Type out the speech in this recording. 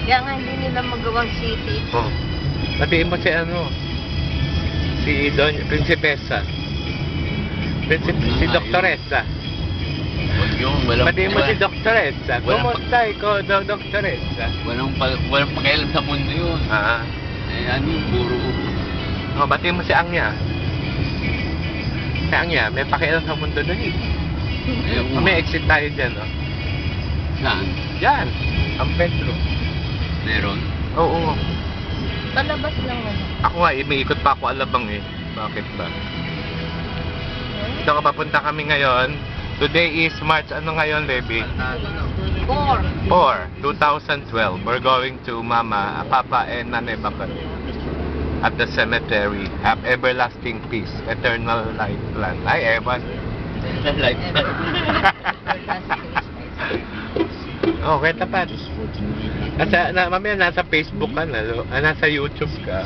Kaya nga hindi nila magawang city. Oh. Batiin mo si ano? Si Prinsipesa. Si Doktoressa. Huwag yung walang... Batiin mo si Doktoressa. Walang- Kumusta ikaw, Doktoressa? Walang pakialam sa mundo yun. Ah. Eh, ano yung puro... Oh, batiin mo si Angya. Si Angya, may pakialam sa mundo doon eh. Eh, May exit tayo dyan, oh. Saan? Yan, ang Petro. Meron? Oo. Palabas lang ano. Ako nga, may ikot pa ako Alabang eh. Bakit ba? Ito papunta kami ngayon. Today is March, ano ngayon, Levi? 4. 2012. We're going to Mama, Papa, and Nanay Bakit at the cemetery. Have everlasting peace, eternal life plan. Ay, Evan. Like... Okay, tapat. Mamaya nasa Facebook ka na, nasa YouTube ka.